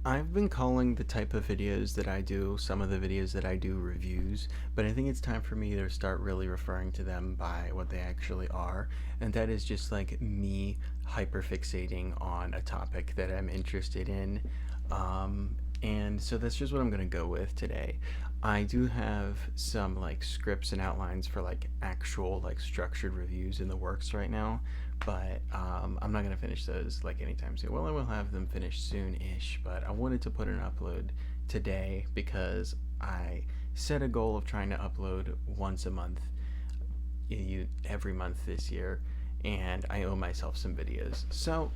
I've been calling the type of videos that I do, some of the videos that I do, reviews, but I think it's time for me to start really referring to them by what they actually are, and that is just like me hyperfixating on a topic that I'm interested in. And so that's just what I'm gonna go with today. I do have some like scripts and outlines for like actual like structured reviews in the works right now, but I'm not gonna finish those like anytime soon. Well, I will have them finished soon-ish, but I wanted to put an upload today because I set a goal of trying to upload once a month, every month this year, and I owe myself some videos. So,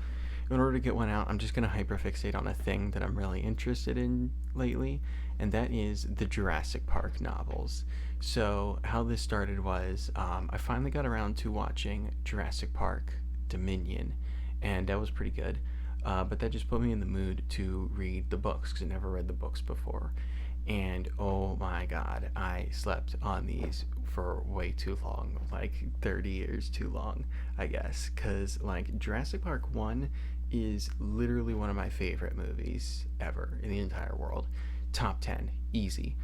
in order to get one out, I'm just gonna hyperfixate on a thing that I'm really interested in lately, and that is the Jurassic Park novels. So, how this started was I finally got around to watching Jurassic Park Dominion, and that was pretty good. But that just put me in the mood to read the books because I never read the books before. And oh my god, I slept on these for way too long, like 30 years too long, I guess. Because, like, Jurassic Park 1 is literally one of my favorite movies ever in the entire world. Top 10, easy.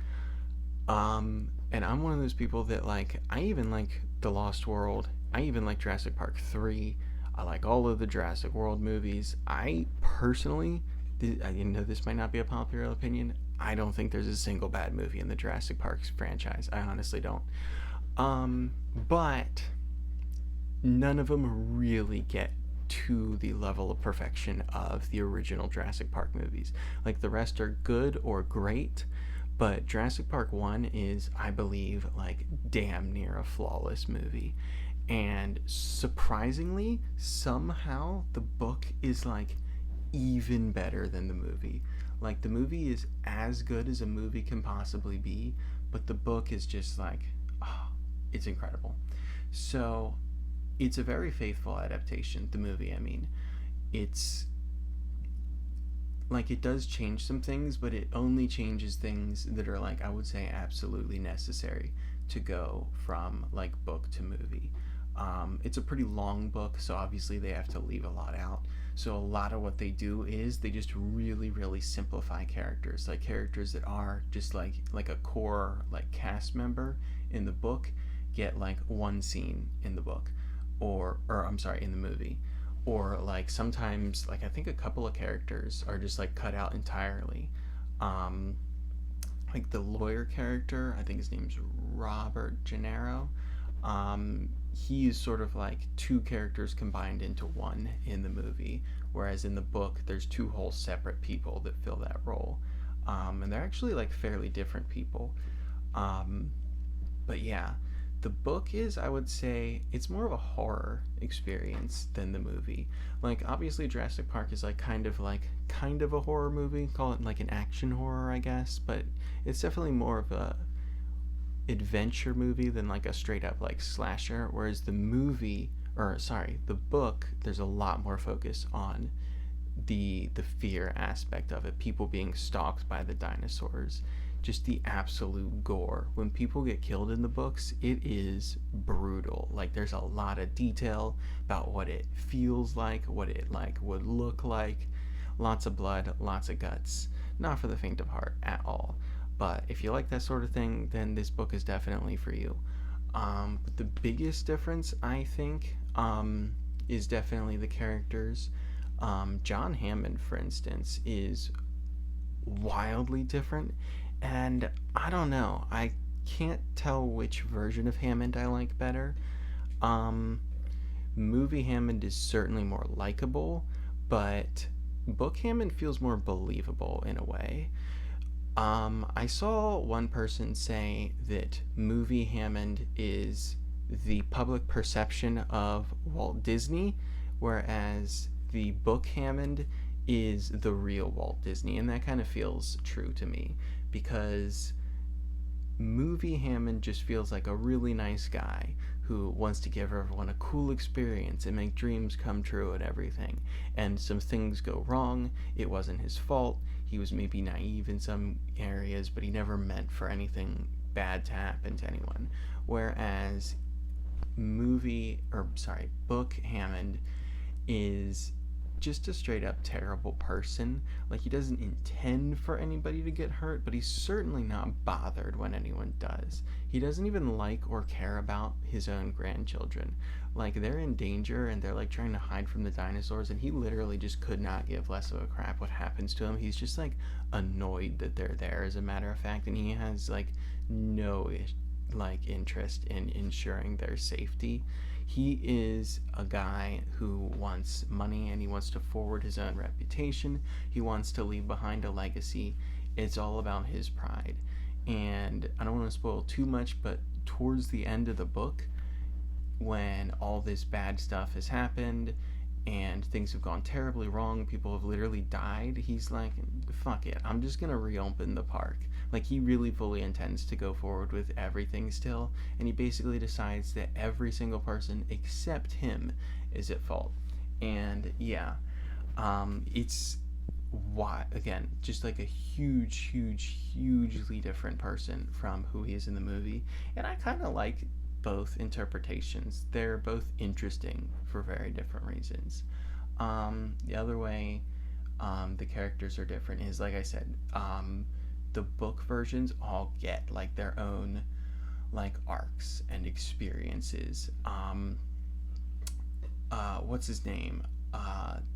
And I'm one of those people that, like, I even like The Lost World. I even like Jurassic Park 3. I like all of the Jurassic World movies. I personally, I know this might not be a popular opinion. I don't think there's a single bad movie in the Jurassic Park franchise. I honestly don't. But none of them really get to the level of perfection of the original Jurassic Park movies. Like, the rest are good or great, but Jurassic Park 1 is, I believe, like damn near a flawless movie. And surprisingly, somehow the book is like even better than the movie. Like, the movie is as good as a movie can possibly be, but the book is just like, oh, it's incredible. So, it's a very faithful adaptation, the movie, I mean. It's like, it does change some things, but it only changes things that are, like, I would say absolutely necessary to go from like book to movie. It's a pretty long book, so obviously they have to leave a lot out. So a lot of what they do is they just really, really simplify characters, like characters that are just like a core like cast member in the book get like one scene in the book, or I'm sorry, in the movie, or like sometimes like I think a couple of characters are just like cut out entirely. Um, like the lawyer character, I think his name's Robert Gennaro. He's sort of like two characters combined into one in the movie, whereas in the book there's two whole separate people that fill that role, and they're actually like fairly different people. Um, but yeah, the book is, I would say, it's more of a horror experience than the movie. Like, obviously Jurassic Park is like kind of a horror movie, call it like an action horror, I guess, but it's definitely more of a adventure movie than like a straight up like slasher, whereas the book, there's a lot more focus on the fear aspect of it, people being stalked by the dinosaurs, just the absolute gore. When people get killed in the books, it is brutal. Like, there's a lot of detail about what it feels like, what it like would look like. Lots of blood, lots of guts. Not for the faint of heart at all. But if you like that sort of thing, then this book is definitely for you. But the biggest difference, I think, is definitely the characters. John Hammond, for instance, is wildly different, and I don't know. I can't tell which version of Hammond I like better. Um, Movie Hammond is certainly more likable, but book Hammond feels more believable in a way. I saw one person say that movie Hammond is the public perception of Walt Disney, whereas the book Hammond is the real Walt Disney, and that kind of feels true to me because movie Hammond just feels like a really nice guy who wants to give everyone a cool experience and make dreams come true and everything. And some things go wrong. It wasn't his fault. He was maybe naive in some areas, but he never meant for anything bad to happen to anyone. Whereas book Hammond is just a straight up terrible person. Like, he doesn't intend for anybody to get hurt, but he's certainly not bothered when anyone does. He doesn't even like or care about his own grandchildren. Like, they're in danger and they're like trying to hide from the dinosaurs, and he literally just could not give less of a crap what happens to him. He's just like annoyed that they're there, as a matter of fact, and he has like no like interest in ensuring their safety. He is a guy who wants money and he wants to forward his own reputation. He wants to leave behind a legacy. It's all about his pride. And I don't want to spoil too much, but towards the end of the book, when all this bad stuff has happened and things have gone terribly wrong, people have literally died, he's like, fuck it, I'm just gonna reopen the park. Like, he really fully intends to go forward with everything still, and he basically decides that every single person except him is at fault. And yeah, it's why, again, just like a hugely different person from who he is in the movie. And I kind of like both interpretations. They're both interesting for very different reasons. The other way the characters are different is, like I said, the book versions all get like their own like arcs and experiences. What's his name?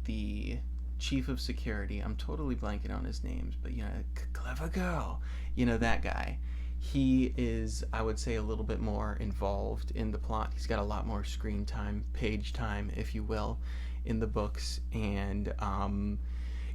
The chief of security. I'm totally blanking on his names, but you know, clever girl. You know, that guy. He is, I would say, a little bit more involved in the plot. He's got a lot more screen time, page time, if you will, in the books, and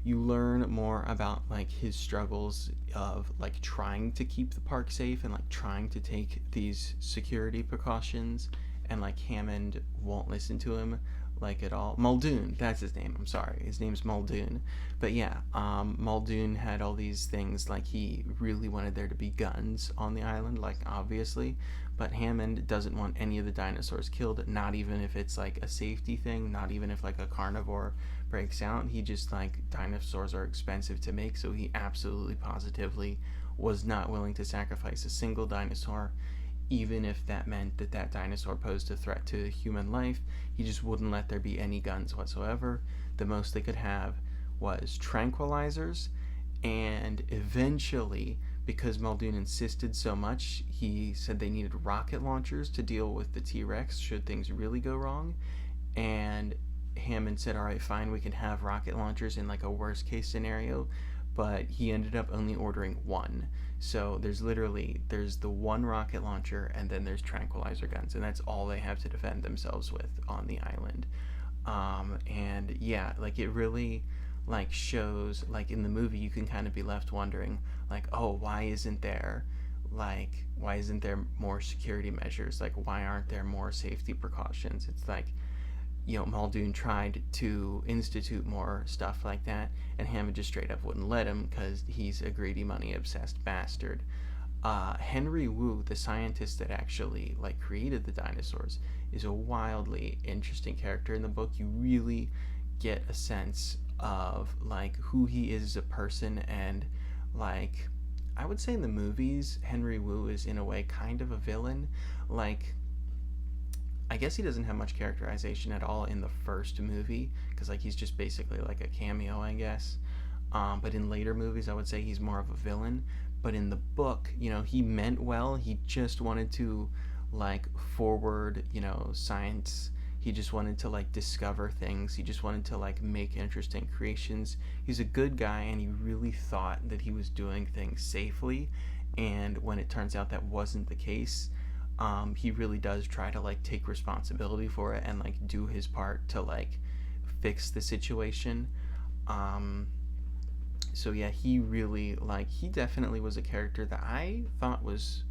you learn more about like his struggles of like trying to keep the park safe and like trying to take these security precautions, and like Hammond won't listen to him like at all. Muldoon, that's his name. I'm sorry, his name's Muldoon. But yeah, Muldoon had all these things, like he really wanted there to be guns on the island, like obviously, but Hammond doesn't want any of the dinosaurs killed, not even if it's like a safety thing, not even if like a carnivore breaks out. He just like, dinosaurs are expensive to make, so he absolutely positively was not willing to sacrifice a single dinosaur, even if that meant that that dinosaur posed a threat to human life. He just wouldn't let there be any guns whatsoever. The most they could have was tranquilizers, and eventually, because Muldoon insisted so much, he said they needed rocket launchers to deal with the T-Rex should things really go wrong. And Hammond said, alright, fine, we can have rocket launchers in like a worst case scenario, but he ended up only ordering one. So there's the one rocket launcher, and then there's tranquilizer guns, and that's all they have to defend themselves with on the island. And yeah, like it really like shows, like in the movie you can kind of be left wondering like, oh, why isn't there more security measures? Like, why aren't there more safety precautions? It's like, you know, Muldoon tried to institute more stuff like that, and Hammond just straight up wouldn't let him because he's a greedy, money-obsessed bastard. Henry Wu, the scientist that actually like created the dinosaurs, is a wildly interesting character in the book. You really get a sense of like who he is as a person, and like I would say in the movies, Henry Wu is in a way kind of a villain. Like, I guess he doesn't have much characterization at all in the first movie, because like he's just basically like a cameo, I guess. But in later movies, I would say he's more of a villain. But in the book, you know, he meant well. He just wanted to like forward, you know, science. He just wanted to like discover things. He just wanted to like make interesting creations. He's a good guy, and he really thought that he was doing things safely. And when it turns out that wasn't the case, he really does try to like take responsibility for it and like do his part to like fix the situation. So yeah, he really like, he definitely was a character that I thought was,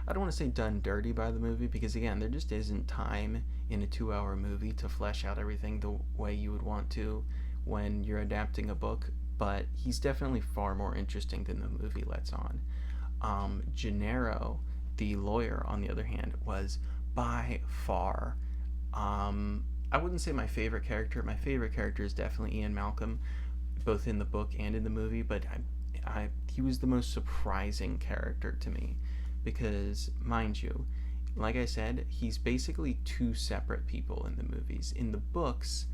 I don't want to say done dirty by the movie, because again, there just isn't time in a 2-hour movie to flesh out everything the way you would want to when you're adapting a book, but he's definitely far more interesting than the movie lets on. Gennaro, the lawyer, on the other hand, was by far, I wouldn't say my favorite character. My favorite character is definitely Ian Malcolm, both in the book and in the movie, but he was the most surprising character to me, because, mind you, like I said, he's basically two separate people in the movies. In the books,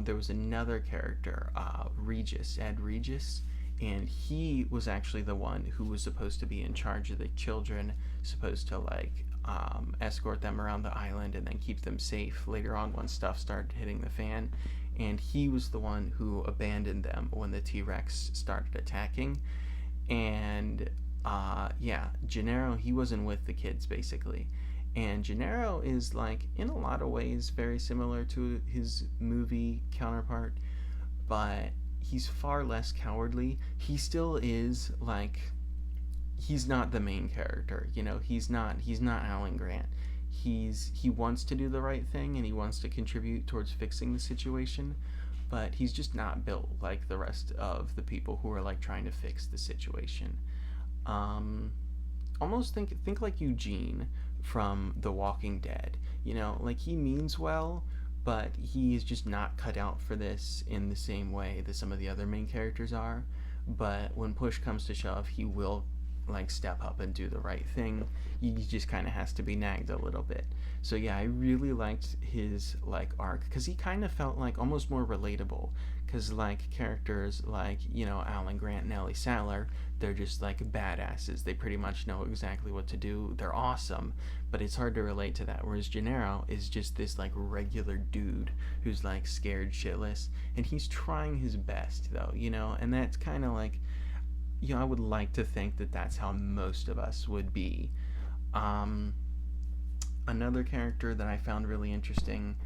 there was another character, Ed Regis, and he was actually the one who was supposed to be in charge of the children, supposed to like escort them around the island and then keep them safe later on when stuff started hitting the fan. And he was the one who abandoned them when the T-Rex started attacking. And yeah, Gennaro, he wasn't with the kids basically. And Gennaro is like in a lot of ways very similar to his movie counterpart, but he's far less cowardly. He still is like, he's not the main character, you know. He's not Alan Grant. He wants to do the right thing and he wants to contribute towards fixing the situation, but he's just not built like the rest of the people who are like trying to fix the situation. um Almost think like Eugene from The Walking Dead. You know, like he means well, but he is just not cut out for this in the same way that some of the other main characters are. But when push comes to shove, he will like step up and do the right thing. He just kind of has to be nagged a little bit. So yeah, I really liked his like arc because he kind of felt like almost more relatable. Because like characters like, you know, Alan Grant and Ellie Sattler, they're just like badasses. They pretty much know exactly what to do. They're awesome, but it's hard to relate to that. Whereas Gennaro is just this like regular dude who's like scared shitless, and he's trying his best though, you know. And that's kind of like, you know, I would like to think that that's how most of us would be. Um, Another character that I found really interesting,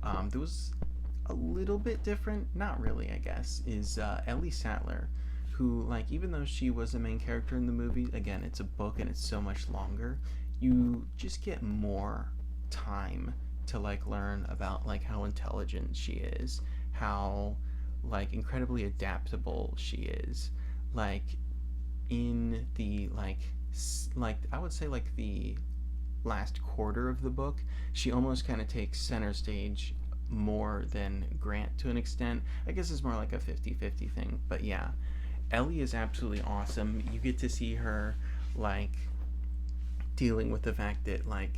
that was a little bit different, not really, I guess, is Ellie Sattler, who, like, even though she was a main character in the movie, again, it's a book and it's so much longer, you just get more time to, like, learn about, like, how intelligent she is, how, like, incredibly adaptable she is. Like, in the, like, I would say, like, the last quarter of the book, she almost kind of takes center stage more than Grant to an extent. I guess it's more like a 50-50 thing, but yeah, Ellie is absolutely awesome. You get to see her like dealing with the fact that like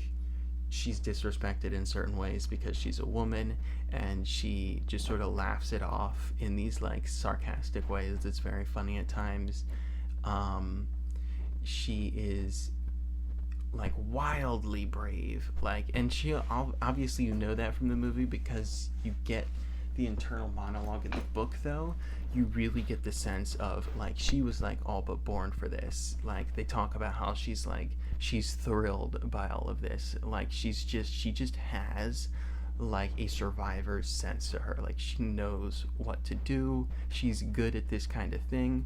she's disrespected in certain ways because she's a woman, and she just sort of laughs it off in these like sarcastic ways. It's very funny at times. She is like wildly brave, like, and she obviously, you know that from the movie because you get the internal monologue in the book. Though you really get the sense of like she was like all but born for this. Like they talk about how she's thrilled by all of this. Like she just has like a survivor's sense to her. Like she knows what to do. She's good at this kind of thing.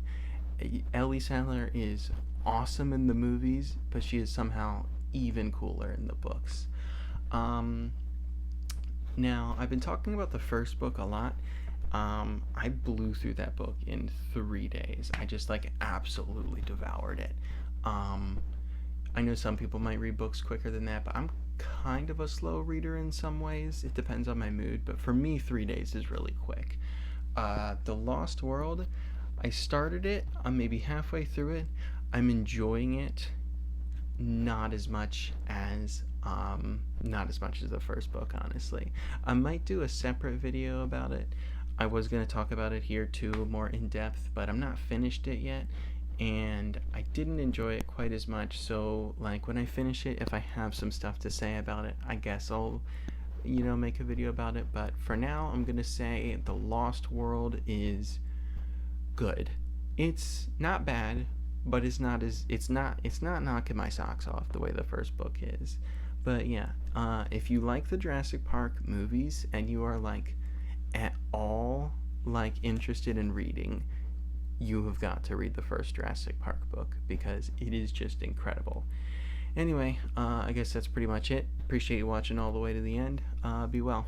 Ellie Sattler is awesome in the movies, but she is somehow even cooler in the books. Now, I've been talking about the first book a lot. I blew through that book in 3 days. I just like absolutely devoured it. I know some people might read books quicker than that, but I'm kind of a slow reader in some ways. It depends on my mood, but for me, 3 days is really quick. The Lost World, I started it. I'm maybe halfway through it. I'm enjoying it, not as much as the first book, honestly. I might do a separate video about it. I was going to talk about it here too, more in depth, but I'm not finished it yet, and I didn't enjoy it quite as much. So like when I finish it, if I have some stuff to say about it, I guess I'll, you know, make a video about it. But for now, I'm going to say The Lost World is good. It's not bad, but it's not knocking my socks off the way the first book is. But yeah, if you like the Jurassic Park movies and you are like at all like interested in reading, you have got to read the first Jurassic Park book because it is just incredible. Anyway, I guess that's pretty much it. Appreciate you watching all the way to the end. Be well.